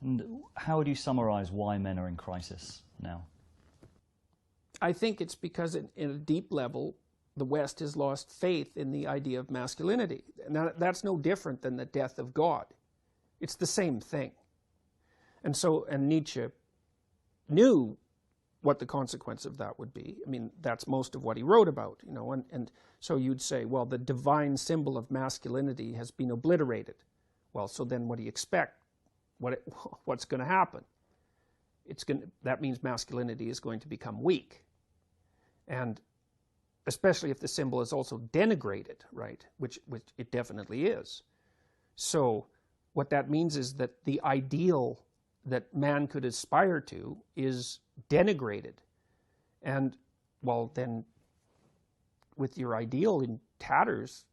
And how would you summarize why men are in crisis now? I think it's because in a deep level, the West has lost faith in the idea of masculinity. Now, that's no different than the death of God. It's the same thing. And Nietzsche knew what the consequence of that would be. I mean, that's most of what he wrote about, you know, and so you'd say, well, the divine symbol of masculinity has been obliterated. Well, so then what do you expect? What's going to happen? That means masculinity is going to become weak. And especially if the symbol is also denigrated, right? Which it definitely is. So what that means is that the ideal that man could aspire to is denigrated. And, well, then with your ideal in tatters,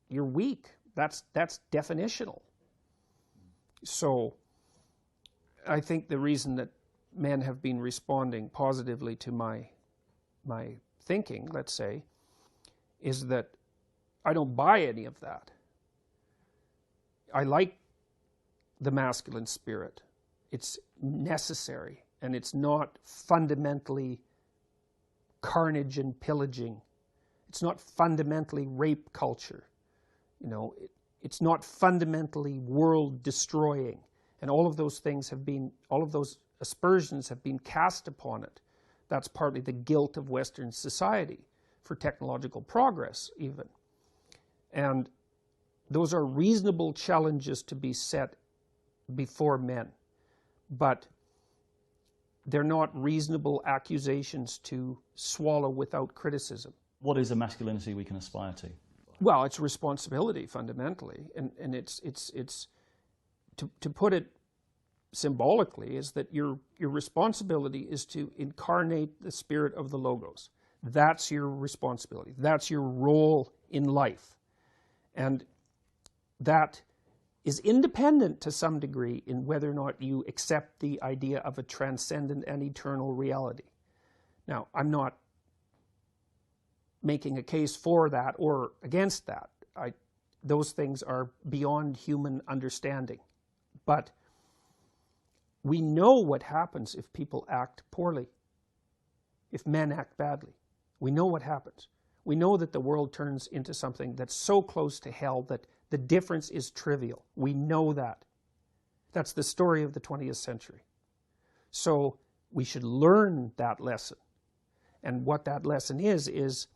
you're weak. That's definitional. So I think the reason that men have been responding positively to my thinking, let's say, is that I don't buy any of that. I like the masculine spirit. It's necessary, and it's not fundamentally carnage and pillaging. It's not fundamentally rape culture. You know, it's not fundamentally world destroying. And all of those things have been, all of those aspersions have been cast upon it. That's partly the guilt of Western society for technological progress, even. And those are reasonable challenges to be set before men. But they're not reasonable accusations to swallow without criticism. What is a masculinity we can aspire to? Well, it's responsibility fundamentally, and it's to put it symbolically, is that your responsibility is to incarnate the spirit of the Logos. That's your responsibility. That's your role in life, and that is independent to some degree in whether or not you accept the idea of a transcendent and eternal reality. Now, I'm not making a case for that or against that. Those things are beyond human understanding. But we know what happens if people act poorly, if men act badly. We know what happens. We know that the world turns into something that's so close to hell that the difference is trivial. We know that. That's the story of the 20th century. So we should learn that lesson. And what that lesson is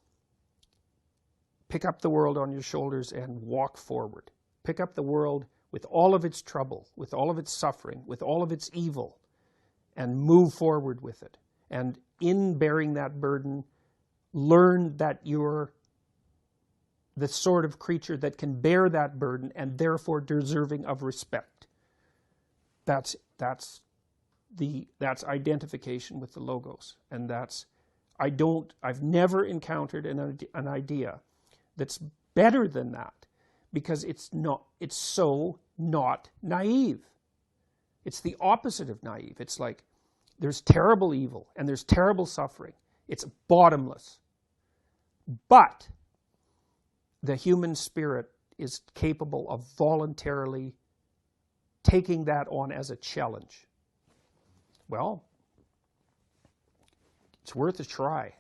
pick up the world on your shoulders and walk forward. Pick up the world with all of its trouble, with all of its suffering, with all of its evil, and move forward with it. And in bearing that burden, learn that you're the sort of creature that can bear that burden and therefore deserving of respect. That's identification with the Logos, and I've never encountered an idea that's better than that, because it's so not naive. It's the opposite of naive. It's like there's terrible evil and there's terrible suffering. It's bottomless. But the human spirit is capable of voluntarily taking that on as a challenge. Well, it's worth a try.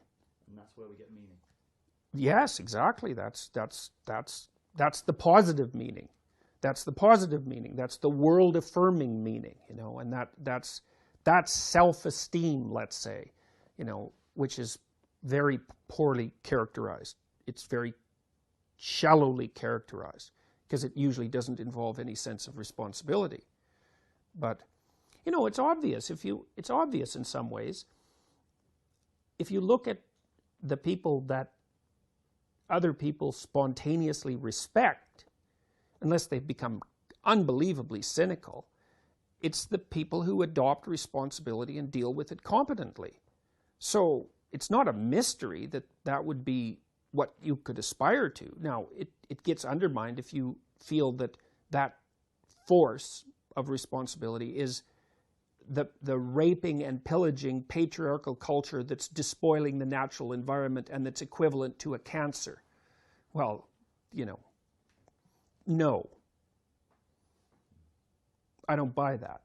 And that's where we get meaning. Yes, exactly. That's the positive meaning. That's the positive meaning. That's the world-affirming meaning, you know, and that's self-esteem, let's say, you know, which is very poorly characterized. It's very shallowly characterized because it usually doesn't involve any sense of responsibility. But, you know, it's obvious. It's obvious in some ways. If you look at the people that other people spontaneously respect, unless they've become unbelievably cynical, it's the people who adopt responsibility and deal with it competently. So it's not a mystery that that would be what you could aspire to. Now, it gets undermined if you feel that that force of responsibility is the raping and pillaging patriarchal culture that's despoiling the natural environment and that's equivalent to a cancer. Well, you know, no. I don't buy that.